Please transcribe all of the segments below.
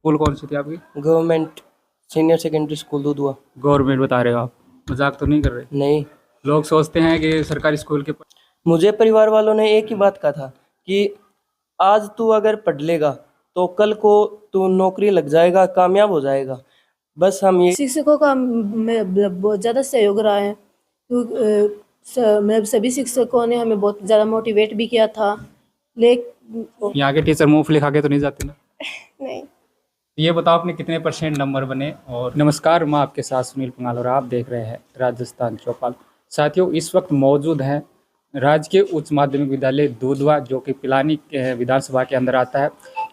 School कौन सी थी आपकी? गवर्नमेंट सीनियर सेकेंडरी स्कूल दूधवा। गवर्नमेंट बता रहे हो आप, मजाक तो नहीं कर रहे? नहीं, लोग सोचते हैं कि सरकारी स्कूल के मुझे परिवार वालों ने एक ही बात कहा था कि आज तू अगर पढ़ लेगा तो कल को तू नौकरी लग जाएगा, कामयाब हो जाएगा। बस हम ये शिक्षकों का बहुत ज़्यादा सहयोग रहा है। सभी शिक्षकों ने हमें बहुत ज़्यादा मोटिवेट भी किया था। यहाँ के टीचर मूंगफली खा के तो नहीं जाते ना? नहीं। ये बताओ आपने कितने % नंबर बने? और नमस्कार, मैं आपके साथ सुनील पंगाल और आप देख रहे हैं राजस्थान चौपाल। साथियों, इस वक्त मौजूद हैं राजकीय उच्च माध्यमिक विद्यालय दूधवा, जो कि पिलानी विधानसभा के अंदर आता है।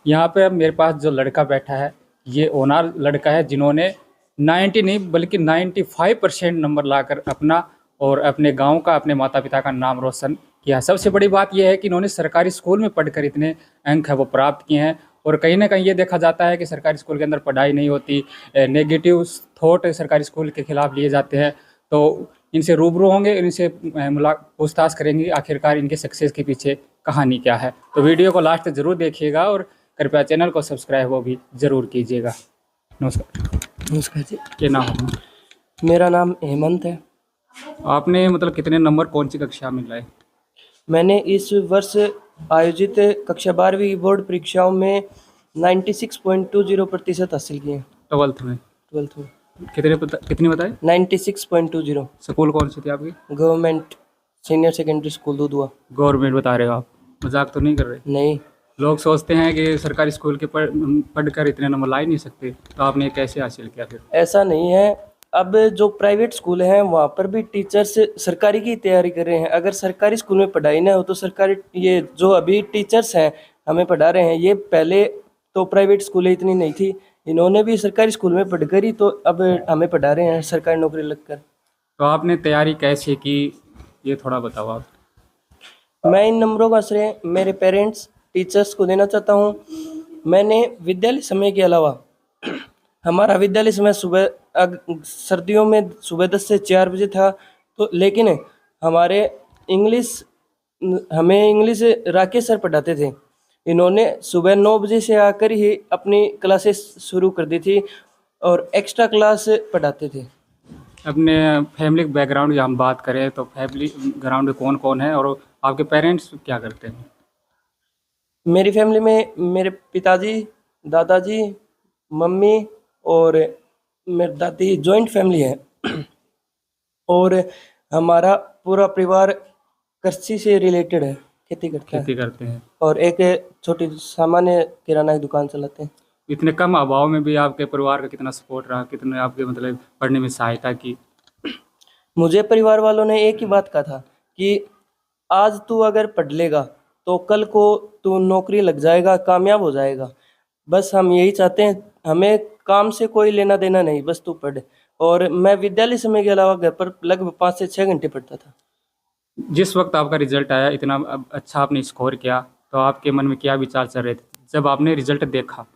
यहाँ पे मेरे पास जो लड़का बैठा है, ये ओनार लड़का है, जिन्होंने 90 नहीं बल्कि 95% नंबर लाकर अपना और अपने गांव का, अपने माता पिता का नाम रोशन किया। सबसे बड़ी बात यह है कि इन्होंने सरकारी स्कूल में पढ़कर इतने अंक है वो प्राप्त किए हैं। और कहीं ना कहीं ये देखा जाता है कि सरकारी स्कूल के अंदर पढ़ाई नहीं होती, नेगेटिव थॉट सरकारी स्कूल के खिलाफ लिए जाते हैं। तो इनसे रूबरू होंगे, इनसे पूछताछ करेंगे आखिरकार इनके सक्सेस के पीछे कहानी क्या है। तो वीडियो को लास्ट तक जरूर देखिएगा और कृपया चैनल को सब्सक्राइब वो भी ज़रूर कीजिएगा। नमस्कार। नमस्कार जी। क्या नाम है? मेरा नाम हेमंत है। आपने मतलब कितने नंबर कौन सी कक्षा में लाए? मैंने इस वर्ष आयोजित कक्षा 12वीं बोर्ड परीक्षाओं में 96.20% हासिल किए। 12th में? 12th में कितनी बताए? 96.20। स्कूल कौन सी थी आपकी? गवर्नमेंट सीनियर सेकेंडरी स्कूल दूधवा। गवर्नमेंट बता रहे हो आप, मजाक तो नहीं कर रहे? नहीं, लोग सोचते हैं कि सरकारी स्कूल के पढ़कर इतने नंबर ला ही नहीं सकते, तो आपने कैसे हासिल किया फिर? ऐसा नहीं है। अब जो प्राइवेट स्कूल हैं वहाँ पर भी टीचर्स सरकारी की तैयारी कर रहे हैं। अगर सरकारी स्कूल में पढ़ाई ना हो तो सरकारी, ये जो अभी टीचर्स हैं हमें पढ़ा रहे हैं, ये पहले तो प्राइवेट स्कूलें इतनी नहीं थी, इन्होंने भी सरकारी स्कूल में पढ़कर ही तो अब हमें पढ़ा रहे हैं सरकारी नौकरी लगकर। तो आपने तैयारी कैसे की, ये थोड़ा बताओ आप। मैं इन नंबरों का श्रेय मेरे पेरेंट्स, टीचर्स को देना चाहता हूँ। मैंने विद्यालय समय के अलावा हमारा विद्यालय समय सुबह सर्दियों में सुबह 10 से 4 बजे था, तो लेकिन हमारे हमें इंग्लिश राकेश सर पढ़ाते थे। इन्होंने सुबह 9 बजे से आकर ही अपनी क्लासेस शुरू कर दी थी और एक्स्ट्रा क्लास पढ़ाते थे। अपने फैमिली बैकग्राउंड की हम बात करें तो फैमिली ग्राउंड में कौन कौन है और आपके पेरेंट्स क्या करते हैं? मेरी फैमिली में मेरे पिताजी, दादाजी, मम्मी और मेरी दादी, जॉइंट फैमिली है। और हमारा पूरा परिवार कृषि से रिलेटेड है, खेती करते हैं और एक छोटी सामान्य किराना की दुकान चलाते हैं। इतने कम अभाव में भी आपके परिवार का कितना सपोर्ट रहा, कितने आपके मतलब पढ़ने में सहायता की? मुझे परिवार वालों ने एक ही बात कहा था कि आज तू अगर पढ़ लेगा तो कल को तू नौकरी लग जाएगा, कामयाब हो जाएगा। बस हम यही चाहते हैं, हमें काम से कोई लेना देना नहीं, बस तू पढ़। और मैं विद्यालय समय के अलावा घर पर लगभग 5 से 6 घंटे पढ़ता था। जिस वक्त आपका रिजल्ट आया, इतना अच्छा आपने स्कोर किया, तो आपके मन में क्या विचार चल रहे थे जब आपने रिजल्ट देखा?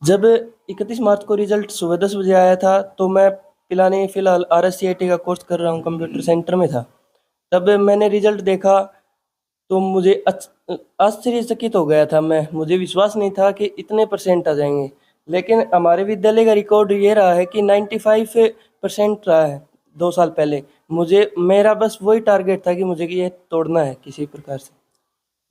जब 31 मार्च को रिजल्ट सुबह 10 बजे आया था तो मैं पिलानी फिलहाल RSCIT का कोर्स कर रहा हूँ, कंप्यूटर सेंटर में था। तब मैंने रिजल्ट देखा तो मुझे आश्चर्यचकित हो गया था मैं, मुझे विश्वास नहीं था कि इतने % आ जाएंगे। लेकिन हमारे विद्यालय का रिकॉर्ड ये रहा है कि 95% रहा है 2 साल पहले। मेरा बस वही टारगेट था कि मुझे ये तोड़ना है किसी प्रकार से।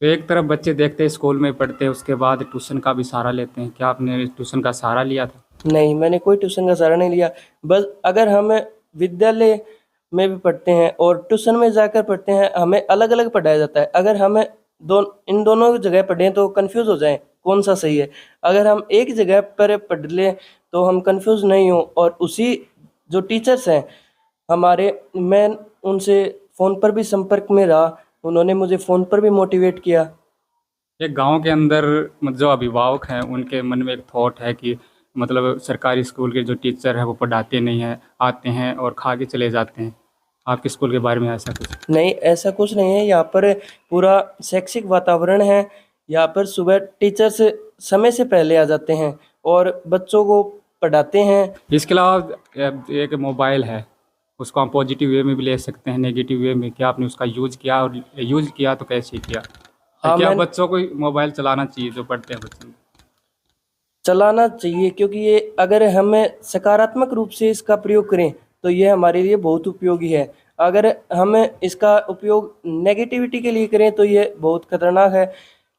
तो एक तरफ बच्चे देखते हैं स्कूल में पढ़ते हैं, उसके बाद ट्यूशन का भी सहारा लेते हैं, क्या आपने ट्यूशन का सहारा लिया था? नहीं, मैंने कोई ट्यूशन का सहारा नहीं लिया। बस अगर हम विद्यालय में भी पढ़ते हैं और ट्यूशन में जाकर पढ़ते हैं, हमें अलग अलग पढ़ाया जाता है। अगर हमें इन दोनों जगह पढ़ें तो कंफ्यूज हो जाएं कौन सा सही है। अगर हम एक जगह पर पढ़ लें तो हम कंफ्यूज नहीं हो, और उसी जो टीचर्स हैं हमारे, मैं उनसे फ़ोन पर भी संपर्क में रहा, उन्होंने मुझे फ़ोन पर भी मोटिवेट किया। एक गांव के अंदर जो अभिभावक हैं उनके मन में एक थॉट है कि मतलब सरकारी स्कूल के जो टीचर हैं वो पढ़ाते नहीं हैं, आते हैं और खा के चले जाते हैं। आपके स्कूल के बारे में ऐसा कुछ? नहीं, ऐसा कुछ नहीं है। यहाँ पर पूरा शैक्षिक वातावरण है। यहाँ पर सुबह टीचर्स समय से पहले आ जाते हैं और बच्चों को पढ़ाते हैं। इसके अलावा एक मोबाइल है, उसको हम पॉजिटिव वे में भी ले सकते हैं, नेगेटिव वे में। क्या आपने उसका यूज किया, और यूज किया तो कैसे किया? हाँ, क्या बच्चों को मोबाइल चलाना चाहिए जो पढ़ते हैं बच्चे? चलाना चाहिए, क्योंकि ये अगर हमें सकारात्मक रूप से इसका प्रयोग करें तो ये हमारे लिए बहुत उपयोगी है। अगर हम इसका उपयोग नेगेटिविटी के लिए करें तो ये बहुत खतरनाक है।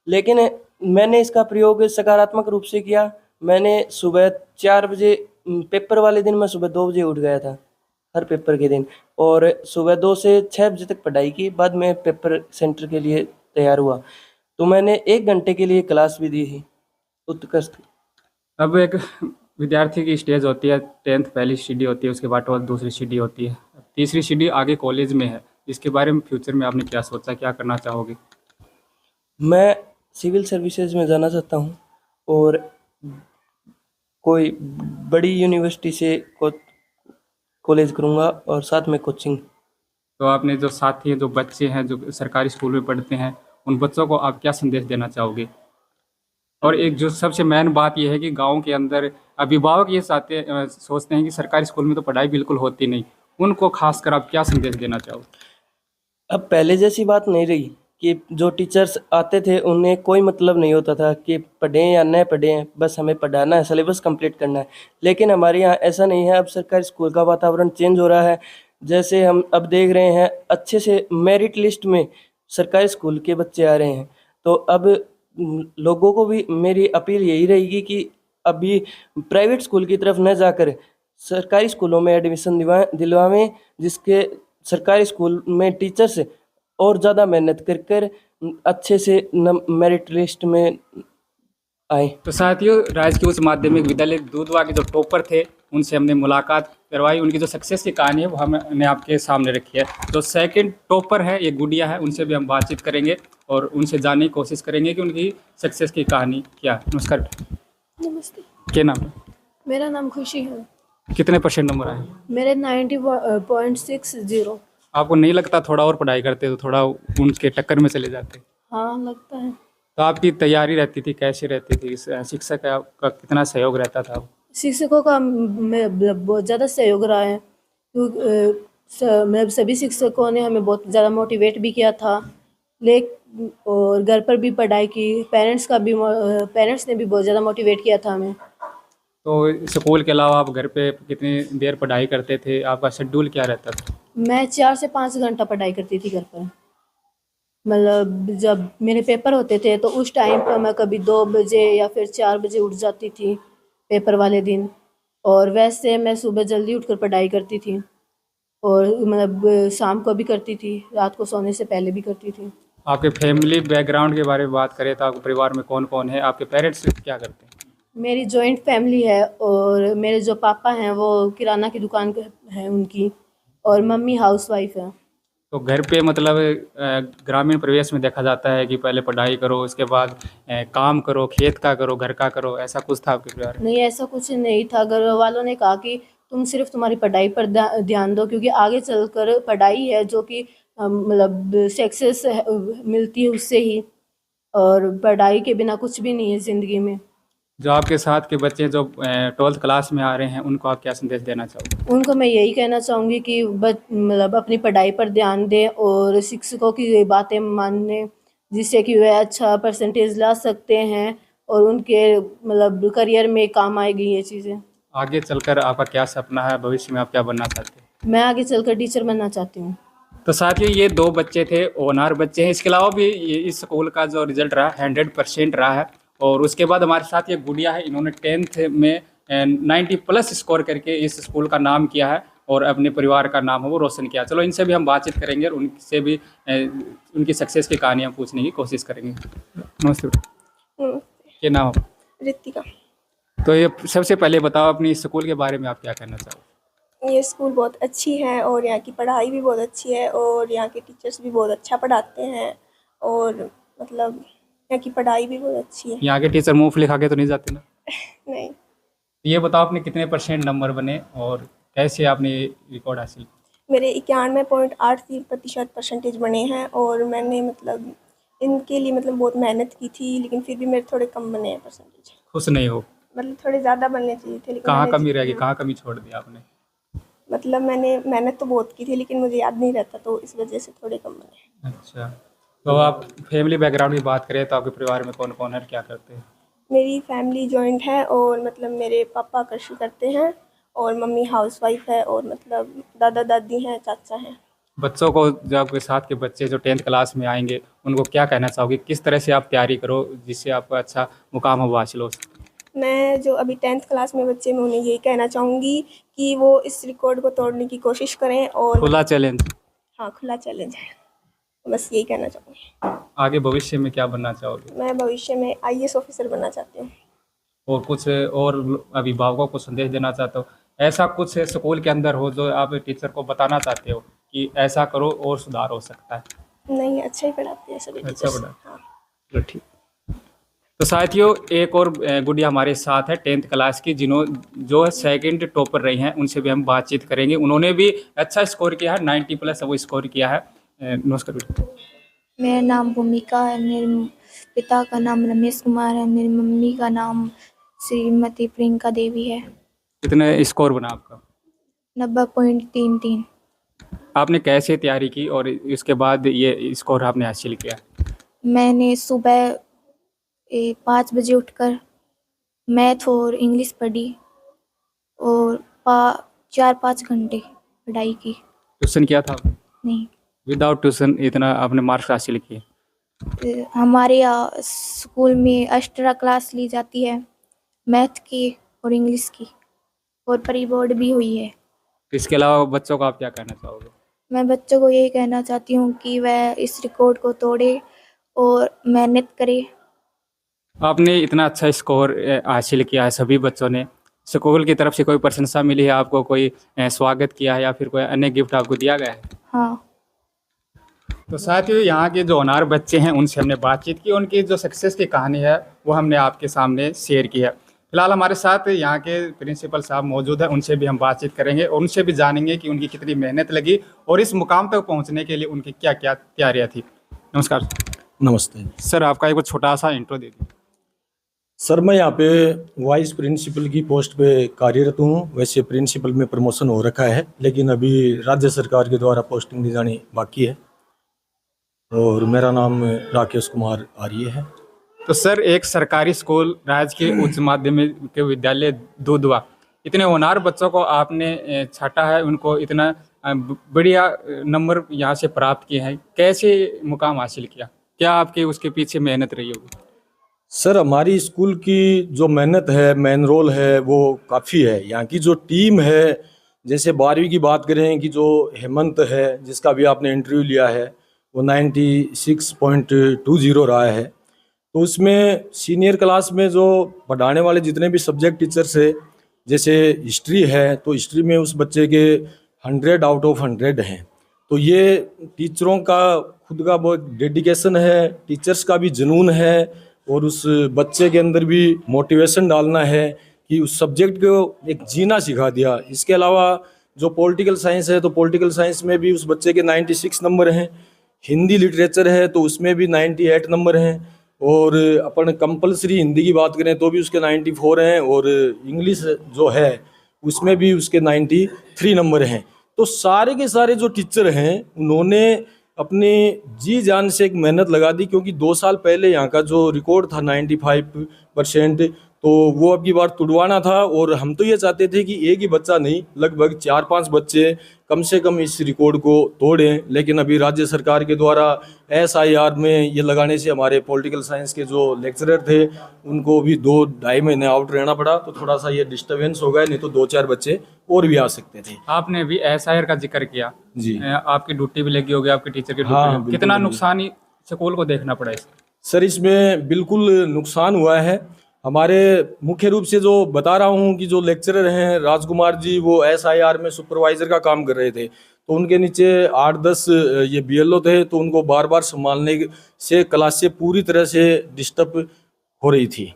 लेकिन मैंने इसका प्रयोग सकारात्मक रूप से किया। मैंने सुबह 4 बजे, पेपर वाले दिन मैं सुबह 2 बजे उठ गया था हर पेपर के दिन, और सुबह 2 से 6 बजे तक पढ़ाई की। बाद में पेपर सेंटर के लिए तैयार हुआ, तो मैंने 1 घंटे के लिए क्लास भी दी थी उत्कृष्ट। अब एक विद्यार्थी की स्टेज होती है, 10th पहली सीढ़ी होती है, उसके बाद 12th दूसरी सीढ़ी होती है, तीसरी सीढ़ी आगे कॉलेज में है। इसके बारे में फ्यूचर में आपने क्या सोचा, क्या करना चाहोगे? मैं सिविल सर्विसेज में जाना चाहता हूँ, और कोई बड़ी यूनिवर्सिटी से कॉलेज करूँगा, और साथ में कोचिंग। तो आपने जो साथी हैं, जो बच्चे हैं जो सरकारी स्कूल में पढ़ते हैं, उन बच्चों को आप क्या संदेश देना चाहोगे? और एक जो सबसे मेन बात यह है कि गांव के अंदर अभिभावक ये सोचते हैं कि सरकारी स्कूल में तो पढ़ाई बिल्कुल होती नहीं, उनको खासकर आप क्या संदेश देना चाहोगे? अब पहले जैसी बात नहीं रही कि जो टीचर्स आते थे उन्हें कोई मतलब नहीं होता था कि पढ़ें या न पढ़ें, बस हमें पढ़ाना है, सिलेबस कंप्लीट करना है। लेकिन हमारे यहाँ ऐसा नहीं है। अब सरकारी स्कूल का वातावरण चेंज हो रहा है। जैसे हम अब देख रहे हैं, अच्छे से मेरिट लिस्ट में सरकारी स्कूल के बच्चे आ रहे हैं। तो अब लोगों को भी मेरी अपील यही रहेगी कि अभी प्राइवेट स्कूल की तरफ न जाकर सरकारी स्कूलों में एडमिशन दिलवाएं, जिसके सरकारी स्कूल में टीचर्स और ज़्यादा मेहनत कर कर अच्छे से मेरिट लिस्ट में आए। तो साथियों, राजकीय उच्च माध्यमिक विद्यालय दूधवा के जो टॉपर थे उनसे हमने मुलाकात करवाई। उनकी जो सक्सेस की कहानी है वो हमने आपके सामने रखी है। जो सेकंड टॉपर है, ये गुड़िया है, उनसे भी हम बातचीत करेंगे और उनसे जानने की कोशिश करेंगे कि उनकी सक्सेस की कहानी क्या है। नमस्कार। नमस्ते। क्या नाम है? मेरा नाम खुशी है। कितने % नंबर आए? मेरे 90.60। आपको नहीं लगता थोड़ा और पढ़ाई करते तो थोड़ा उनके टक्कर में चले जाते? हाँ, लगता है। तो आपकी तैयारी रहती थी, कैसी रहती थी? शिक्षक का कितना सहयोग रहता था? शिक्षकों का बहुत ज़्यादा सहयोग रहा है, क्योंकि सभी शिक्षकों ने हमें बहुत ज़्यादा मोटिवेट भी किया था। और घर पर भी पढ़ाई की, पेरेंट्स ने भी बहुत ज़्यादा मोटिवेट किया था हमें। तो स्कूल के अलावा आप घर पे कितनी देर पढ़ाई करते थे? आपका शेड्यूल क्या रहता था? मैं 4 से 5 घंटा पढ़ाई करती थी घर पर। मतलब जब मेरे पेपर होते थे तो उस टाइम पर मैं कभी 2 बजे या फिर 4 बजे उठ जाती थी पेपर वाले दिन, और वैसे मैं सुबह जल्दी उठकर पढ़ाई करती थी, और मतलब शाम को भी करती थी, रात को सोने से पहले भी करती थी। आपके फैमिली बैकग्राउंड के बारे में बात करें तो आपके परिवार में कौन कौन है? आपके पेरेंट्स क्या करते हैं? मेरी जॉइंट फैमिली है, और मेरे जो पापा हैं वो किराना की दुकान है उनकी, और मम्मी हाउसवाइफ है। तो घर पे मतलब ग्रामीण परिवेश में देखा जाता है कि पहले पढ़ाई करो, उसके बाद काम करो, खेत का करो, घर का करो, ऐसा कुछ था आपके परिवार में? नहीं, ऐसा कुछ नहीं था। घर वालों ने कहा कि तुम सिर्फ तुम्हारी पढ़ाई पर ध्यान दो, क्योंकि आगे चलकर पढ़ाई है जो कि मतलब सक्सेस मिलती है उससे ही, और पढ़ाई के बिना कुछ भी नहीं है ज़िंदगी में। जो आपके साथ के बच्चे जो 12th क्लास में आ रहे हैं, उनको आप क्या संदेश देना चाहोगे? उनको मैं यही कहना चाहूँगी कि मतलब अपनी पढ़ाई पर ध्यान दें और शिक्षकों की बातें मानें, जिससे कि वे अच्छा परसेंटेज ला सकते हैं और उनके मतलब करियर में काम आएगी ये चीज़ें। आगे चलकर आपका क्या सपना है? भविष्य में आप क्या बनना चाहते हैं? मैं आगे चलकर टीचर बनना चाहती हूँ। तो साथियों, ये 2 बच्चे थे, होनहार बच्चे हैं। इसके अलावा भी इस स्कूल का जो रिजल्ट रहा 100% रहा है। और उसके बाद हमारे साथ ये गुड़िया है, इन्होंने 10th में 90+ स्कोर करके इस स्कूल का नाम किया है और अपने परिवार का नाम है वो रोशन किया। चलो इनसे भी हम बातचीत करेंगे और उनसे भी उनकी सक्सेस की कहानियाँ पूछने की कोशिश करेंगे। नमस्ते बेटा। क्या नाम है? रितिका। तो ये सबसे पहले बताओ अपनी स्कूल के बारे में आप क्या कहना चाहो? ये स्कूल बहुत अच्छी है और यहाँ की पढ़ाई भी बहुत अच्छी है और यहाँ के टीचर्स भी बहुत अच्छा पढ़ाते हैं और मतलब यहाँ की पढ़ाई भी बहुत अच्छी है। यहाँ के टीचर मूँगफली खा के तो नहीं जाते ना? नहीं। ये बताओ आपने कितने % नंबर बने और कैसे आपने ये रिकॉर्ड हासिल किया? मेरे 91.83% परसेंटेज बने हैं और मैंने मतलब इनके लिए मतलब बहुत मेहनत की थी, लेकिन फिर भी मेरे थोड़े कम बने हैं परसेंटेज। खुश नहीं हो? मतलब थोड़े ज़्यादा बनने चाहिए थे, लेकिन कहाँ मैंने कमी रह गई, कहाँ कमी छोड़ दी आपने? मतलब मैंने मेहनत तो बहुत की थी लेकिन मुझे याद नहीं रहता, तो इस वजह से थोड़े कम बने। अच्छा, तो आप फैमिली बैकग्राउंड की बात करें तो आपके परिवार में कौन कौन है, क्या करते हैं? मेरी फैमिली जॉइंट है और मतलब मेरे पापा कृषि करते हैं और मम्मी हाउसवाइफ है और मतलब दादा दादी हैं, चाचा हैं। बच्चों को, जो आपके साथ के बच्चे जो 10th क्लास में आएंगे, उनको क्या कहना चाहोगे? किस तरह से आप तैयारी करो जिससे आपको अच्छा मुकाम हो हासिल हो सके? मैं जो अभी 10th क्लास में बच्चे, मैं उन्हें यही कहना चाहूँगी कि वो इस रिकॉर्ड को तोड़ने की कोशिश करें और खुला चैलेंज। हाँ, खुला चैलेंज है, बस यही कहना चाहूँगी। आगे भविष्य में क्या बनना चाहोगे? मैं भविष्य में IAS ऑफिसर बनना चाहती हूँ। और कुछ और अभिभावकों को संदेश देना चाहते हो? ऐसा कुछ स्कूल के अंदर हो जो आप टीचर को बताना चाहते हो कि ऐसा करो और सुधार हो सकता है? नहीं, अच्छा ही पढ़ाते हैं सभी अच्छा टीचर्स। पढ़ाते हाँ। चलो ठीक। तो साथियों, एक और गुड़िया हमारे साथ है 10th क्लास की, जो सेकंड टॉपर रही हैं, उनसे भी हम बातचीत करेंगे। उन्होंने भी अच्छा स्कोर किया है, 90+ वो स्कोर किया है। नमस्कार बेटा। मेरा नाम भूमिका है। मेरे पिता का नाम रमेश कुमार है। मेरी मम्मी का नाम श्रीमती प्रियंका देवी है। कितने स्कोर बना आपका? 90.33। आपने कैसे तैयारी की और इसके बाद ये स्कोर आपने हासिल किया? मैंने सुबह 5 बजे उठकर मैथ और इंग्लिश पढ़ी और 4-5 घंटे पढ़ाई की। ट्यूशन किया था आपने? नहीं, विदाउट ट्यूशन इतना आपने मार्क्स हासिल किए? हमारे यहाँ स्कूल में एक्स्ट्रा क्लास ली जाती है मैथ की और इंग्लिश की, और प्री बोर्ड भी हुई है। इसके अलावा बच्चों को आप क्या कहना चाहोगे? मैं बच्चों को यही कहना चाहती हूँ कि वह इस रिकॉर्ड को तोड़े और मेहनत करे। आपने इतना अच्छा स्कोर हासिल किया है, सभी बच्चों ने, स्कूल की तरफ से कोई प्रशंसा मिली है आपको? कोई स्वागत किया है या फिर कोई अन्य गिफ्ट आपको दिया गया है? हाँ, तो साथियों, यहाँ के जो होनहार बच्चे हैं उनसे हमने बातचीत की, उनकी जो सक्सेस की कहानी है वो हमने आपके सामने शेयर की है। फिलहाल हमारे साथ यहाँ के प्रिंसिपल साहब मौजूद हैं, उनसे भी हम बातचीत करेंगे और उनसे भी जानेंगे कि उनकी कितनी मेहनत लगी और इस मुकाम तक पहुँचने के लिए उनकी क्या क्या तैयारियाँ थी। नमस्कार नमस्ते सर, आपका एक छोटा सा इंट्रो दे दीजिए। सर। मैं यहाँ पे वाइस प्रिंसिपल की पोस्ट पे कार्यरत हूँ। वैसे प्रिंसिपल में प्रमोशन हो रखा है, लेकिन अभी राज्य सरकार के द्वारा पोस्टिंग दी जानी बाकी है। और मेरा नाम राकेश कुमार आर्य है। तो सर, एक सरकारी स्कूल राजकीय उच्च माध्यमिक विद्यालय दुधवा, इतने होनहार बच्चों को आपने छाटा है, उनको इतना बढ़िया नंबर यहाँ से प्राप्त किए हैं, कैसे मुकाम हासिल किया? क्या आपके उसके पीछे मेहनत रही होगी? सर, हमारी स्कूल की जो मेहनत है, मेन रोल है, वो काफ़ी है। यहाँ की जो टीम है, जैसे 12वीं की बात करें कि जो हेमंत है, जिसका भी आपने इंटरव्यू लिया है, वो 96.20 रहा है। तो उसमें सीनियर क्लास में जो पढ़ाने वाले जितने भी सब्जेक्ट टीचर्स है, जैसे हिस्ट्री है, तो हिस्ट्री में उस बच्चे के 100 आउट ऑफ 100 हैं। तो ये टीचरों का खुद का बहुत डेडिकेशन है, टीचर्स का भी जुनून है, और उस बच्चे के अंदर भी मोटिवेशन डालना है कि उस सब्जेक्ट को एक जीना सिखा दिया। इसके अलावा जो पॉलिटिकल साइंस है, तो पॉलिटिकल साइंस में भी उस बच्चे के 96 नंबर हैं। हिंदी लिटरेचर है तो उसमें भी 98 नंबर हैं। और अपन कंपलसरी हिंदी की बात करें तो भी उसके 94 हैं, और इंग्लिश जो है उसमें भी उसके 93 नंबर हैं। तो सारे के सारे जो टीचर हैं उन्होंने अपनी जी जान से एक मेहनत लगा दी, क्योंकि 2 साल पहले यहाँ का जो रिकॉर्ड था 95%, तो वो अब की बार तुड़वाना था। और हम तो ये चाहते थे कि एक ही बच्चा नहीं, लगभग 4-5 बच्चे कम से कम इस रिकॉर्ड को तोड़ें। लेकिन अभी राज्य सरकार के द्वारा SIR में ये लगाने से हमारे पॉलिटिकल साइंस के जो लेक्चरर थे उनको भी 2-2.5 महीने आउट रहना पड़ा। तो थोड़ा सा ये डिस्टर्बेंस हो गया, नहीं तो 2-4 बच्चे और भी आ सकते थे। आपने भी SIR का जिक्र किया जी। आपकी ड्यूटी भी लगी होगी, आपके टीचर की ड्यूटी हाँ, भी। बिल्कुल कितना लगी। नुकसान स्कूल को देखना पड़ा इसमें? सर, इसमें बिल्कुल नुकसान हुआ है। हमारे मुख्य रूप से जो बता रहा हूँ कि जो लेक्चरर हैं राजकुमार जी, वो SIR में सुपरवाइज़र का काम कर रहे थे। तो उनके नीचे 8-10 ये BLO थे, तो उनको बार बार संभालने से क्लास से पूरी तरह से डिस्टर्ब हो रही थी।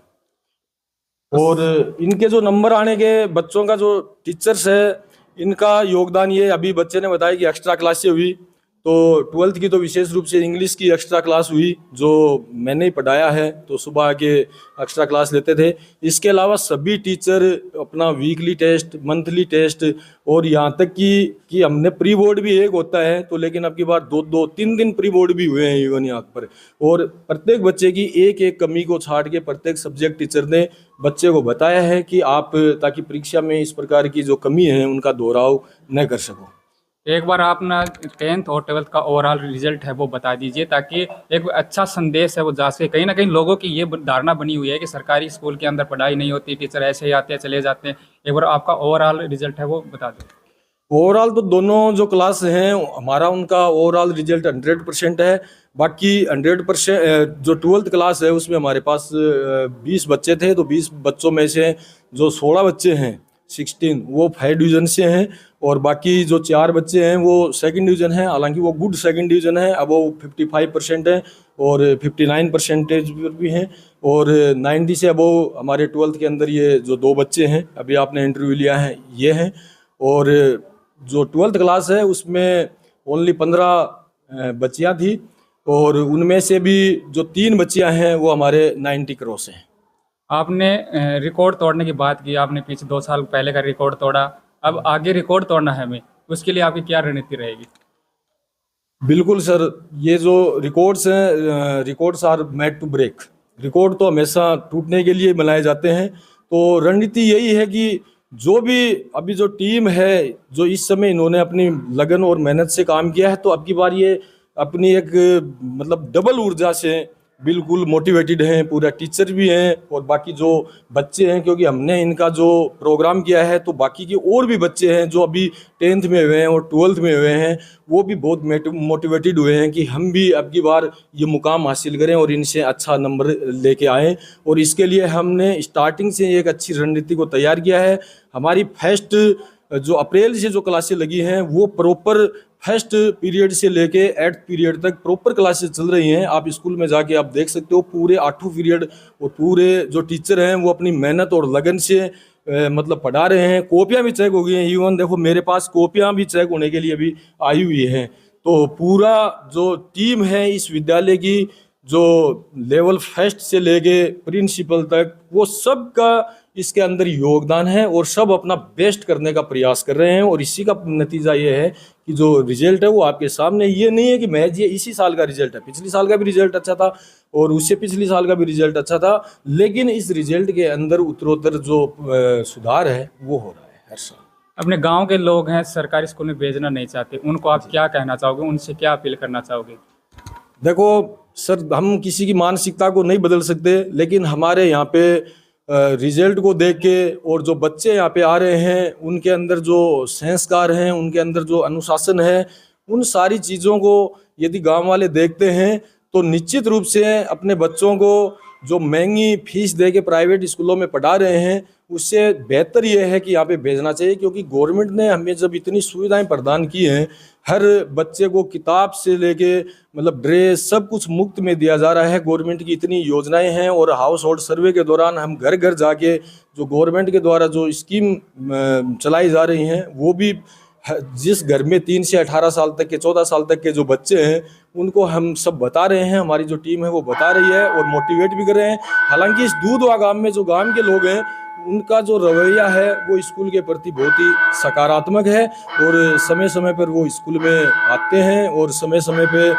और इनके जो नंबर आने के बच्चों का जो टीचर्स है, इनका योगदान ये, अभी बच्चे ने बताया कि एक्स्ट्रा क्लासें हुई, तो 12th की तो विशेष रूप से इंग्लिश की एक्स्ट्रा क्लास हुई, जो मैंने ही पढ़ाया है, तो सुबह आके एक्स्ट्रा क्लास लेते थे। इसके अलावा सभी टीचर अपना वीकली टेस्ट, मंथली टेस्ट, और यहाँ तक कि हमने प्री बोर्ड भी एक होता है, तो लेकिन अब की बार 2-3 दिन प्री बोर्ड भी हुए हैं इवन यहाँ पर। और प्रत्येक बच्चे की एक एक कमी को छाट के प्रत्येक सब्जेक्ट टीचर ने बच्चे को बताया है कि आप, ताकि परीक्षा में इस प्रकार की जो कमी है उनका दोहराव न कर सको। एक बार आप ना 10th और 12th का ओवरऑल रिजल्ट है वो बता दीजिए, ताकि एक अच्छा संदेश है वो जा सके। कहीं ना कहीं लोगों की ये धारणा बनी हुई है कि सरकारी स्कूल के अंदर पढ़ाई नहीं होती, टीचर ऐसे ही आते हैं चले जाते हैं। एक बार आपका ओवरऑल रिजल्ट है वो बता दो। ओवरऑल तो दोनों जो क्लास हैं हमारा, उनका ओवरऑल रिजल्ट 100% है। बाकी 100% जो 12th क्लास है उसमें हमारे पास 20 बच्चे थे, तो 20 बच्चों में से जो 16 बच्चे हैं 16 वो 5 डिवीज़न से हैं, और बाकी जो 4 बच्चे हैं वो 2nd डिवीज़न है। हालांकि वो गुड 2nd डिवीज़न है, अब वो 55% है और 59% पर भी हैं, और 90 से अब हमारे 12th के अंदर ये जो 2 बच्चे हैं अभी आपने इंटरव्यू लिया है ये हैं। और जो 12th क्लास है उसमें ओनली 15 बच्चियाँ थी, और उनमें से भी जो 3 बच्चियाँ हैं वो हमारे 90 क्रॉस हैं। आपने रिकॉर्ड तोड़ने की बात की, आपने पीछे 2 साल पहले का रिकॉर्ड तोड़ा, अब आगे रिकॉर्ड तोड़ना है हमें, उसके लिए आपकी क्या रणनीति रहेगी? बिल्कुल सर, ये जो रिकॉर्ड्स हैं, records are made to break. Record तो हमेशा टूटने के लिए बनाए जाते हैं। तो रणनीति यही है कि जो भी अभी जो टीम है, जो इस समय इन्होंने अपनी लगन और मेहनत से काम किया है, तो अब की बार ये अपनी एक मतलब डबल ऊर्जा से बिल्कुल मोटिवेटेड हैं, पूरा टीचर भी हैं और बाकी जो बच्चे हैं, क्योंकि हमने इनका जो प्रोग्राम किया है तो बाकी के और भी बच्चे हैं जो अभी 10th में हुए हैं और 12th में हुए हैं, वो भी बहुत मोटिवेटेड हुए हैं कि हम भी अब की बार ये मुकाम हासिल करें और इनसे अच्छा नंबर लेके आएँ। और इसके लिए हमने स्टार्टिंग से एक अच्छी रणनीति को तैयार किया है। हमारी फर्स्ट जो अप्रैल से जो क्लासेस लगी हैं वो प्रॉपर फर्स्ट पीरियड से लेके 8th पीरियड तक प्रॉपर क्लासेस चल रही हैं। आप स्कूल में जाके आप देख सकते हो, पूरे 8 पीरियड और पूरे जो टीचर हैं वो अपनी मेहनत और लगन से मतलब पढ़ा रहे हैं। कॉपियाँ भी चेक हो गई हैं, इवन देखो मेरे पास कॉपियाँ भी चेक होने के लिए अभी आई हुई हैं। तो पूरा जो टीम है इस विद्यालय की, जो लेवल फर्स्ट से लेके प्रिंसिपल तक, वो सब का इसके अंदर योगदान है और सब अपना बेस्ट करने का प्रयास कर रहे हैं। और इसी का नतीजा ये है कि जो रिजल्ट है वो आपके सामने। ये नहीं है कि महज ये इसी साल का रिजल्ट है, पिछले साल का भी रिजल्ट अच्छा था और उससे पिछले साल का भी रिजल्ट अच्छा था, लेकिन इस रिजल्ट के अंदर उत्तरोत्तर जो सुधार है वो हो रहा है हर साल। अपने गांव के लोग हैं, सरकारी स्कूल में भेजना नहीं चाहते, उनको आप क्या कहना चाहोगे, उनसे क्या अपील करना चाहोगे? देखो सर, हम किसी की मानसिकता को नहीं बदल सकते, लेकिन हमारे यहाँ पे रिजल्ट को देख के और जो बच्चे यहाँ पे आ रहे हैं उनके अंदर जो संस्कार हैं, उनके अंदर जो अनुशासन है, उन सारी चीज़ों को यदि गांव वाले देखते हैं तो निश्चित रूप से अपने बच्चों को जो महंगी फीस दे के प्राइवेट स्कूलों में पढ़ा रहे हैं उससे बेहतर ये है कि यहाँ पे भेजना चाहिए। क्योंकि गवर्नमेंट ने हमें जब इतनी सुविधाएं प्रदान की हैं, हर बच्चे को किताब से लेके मतलब ड्रेस सब कुछ मुफ्त में दिया जा रहा है, गवर्नमेंट की इतनी योजनाएं हैं। और हाउस होल्ड सर्वे के दौरान हम घर घर जाके जो गवर्नमेंट के द्वारा जो स्कीम चलाई जा रही हैं, वो भी जिस घर में 3 से 18 साल तक के 14 साल तक के जो बच्चे हैं उनको हम सब बता रहे हैं, हमारी जो टीम है वो बता रही है और मोटिवेट भी कर रहे हैं। हालांकि इस दूधवा गांव में जो गांव के लोग हैं उनका जो रवैया है वो स्कूल के प्रति बहुत ही सकारात्मक है और समय समय पर वो स्कूल में आते हैं और समय समय पे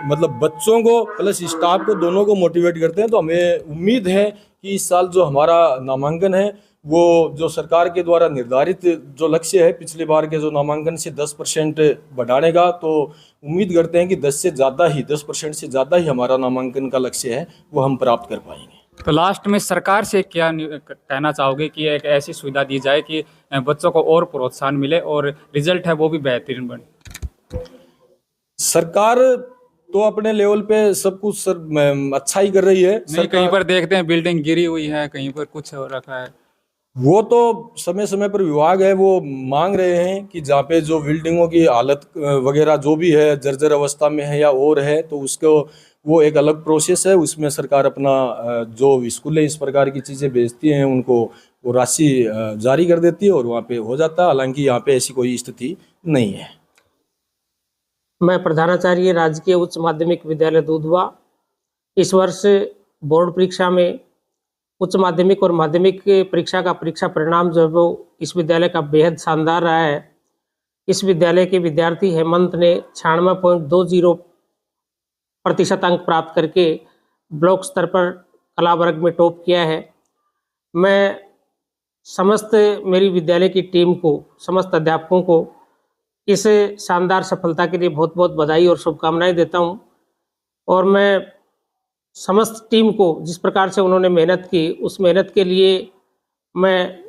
मतलब बच्चों को प्लस स्टाफ को दोनों को मोटिवेट करते हैं। तो हमें उम्मीद है कि इस साल जो हमारा नामांकन है वो जो सरकार के द्वारा निर्धारित जो लक्ष्य है पिछले बार के जो नामांकन से 10% बढ़ाने का, तो उम्मीद करते हैं कि 10% से ज़्यादा ही हमारा नामांकन का लक्ष्य है वो हम प्राप्त कर पाएंगे। तो लास्ट में सरकार से क्या कहना चाहोगे कि एक ऐसी सुविधा दी जाए कि बच्चों को और प्रोत्साहन मिले और रिजल्ट है वो भी बेहतरीन बने? सरकार तो अपने लेवल पे सब कुछ सर अच्छा ही कर रही है। नहीं, कहीं पर देखते हैं बिल्डिंग गिरी हुई है, कहीं पर कुछ हो रखा है। वो तो समय समय पर विभाग है वो मांग रहे हैं कि जहाँ पे जो बिल्डिंगों की हालत वगैरह जो भी है जर्जर अवस्था में है या और है, तो उसको वो एक अलग प्रोसेस है, उसमें सरकार अपना जो स्कूलें इस प्रकार की चीज़ें भेजती हैं उनको वो राशि जारी कर देती है और वहाँ पे हो जाता है। हालांकि यहाँ पे ऐसी कोई स्थिति नहीं है। मैं प्रधानाचार्य राजकीय उच्च माध्यमिक विद्यालय दूधवा। इस वर्ष बोर्ड परीक्षा में उच्च माध्यमिक और माध्यमिक परीक्षा का परीक्षा परिणाम जो है वो इस विद्यालय का बेहद शानदार रहा है। इस विद्यालय के विद्यार्थी हेमंत ने 96.20% अंक प्राप्त करके ब्लॉक स्तर पर कला वर्ग में टॉप किया है। मैं समस्त मेरी विद्यालय की टीम को, समस्त अध्यापकों को इस शानदार सफलता के लिए बहुत बहुत बधाई और शुभकामनाएं देता हूं। और मैं समस्त टीम को जिस प्रकार से उन्होंने मेहनत की, उस मेहनत के लिए मैं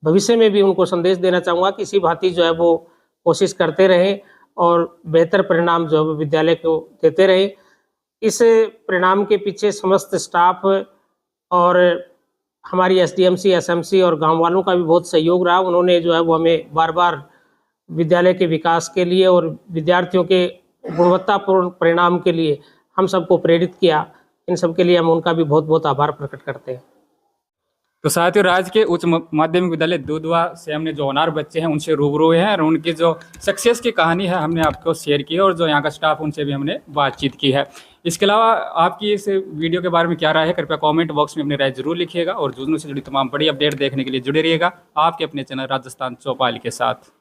भविष्य में भी उनको संदेश देना चाहूँगा कि इसी भांति जो है वो कोशिश करते रहें और बेहतर परिणाम जो है वो विद्यालय को देते रहें। इस परिणाम के पीछे समस्त स्टाफ और हमारी एसडीएमसी, एसएमसी और गांव वालों का भी बहुत सहयोग रहा। उन्होंने जो है वो हमें बार बार विद्यालय के विकास के लिए और विद्यार्थियों के गुणवत्तापूर्ण परिणाम के लिए हम सबको प्रेरित किया। इन सब के लिए हम उनका भी बहुत बहुत आभार प्रकट करते हैं। तो साथियों, राजकीय उच्च माध्यमिक विद्यालय दूधवा से हमने जो होनहार बच्चे हैं उनसे रूबरू हुए हैं और उनकी जो सक्सेस की कहानी है हमने आपको शेयर की है और जो यहाँ का स्टाफ उनसे भी हमने बातचीत की है। इसके अलावा आपकी इस वीडियो के बारे में क्या राय है, कृपया कमेंट बॉक्स में अपनी राय जरूर लिखिएगा और जूनू से जुड़ी तमाम बड़ी अपडेट देखने के लिए जुड़े रहिएगा आपके अपने चैनल राजस्थान चौपाल के साथ।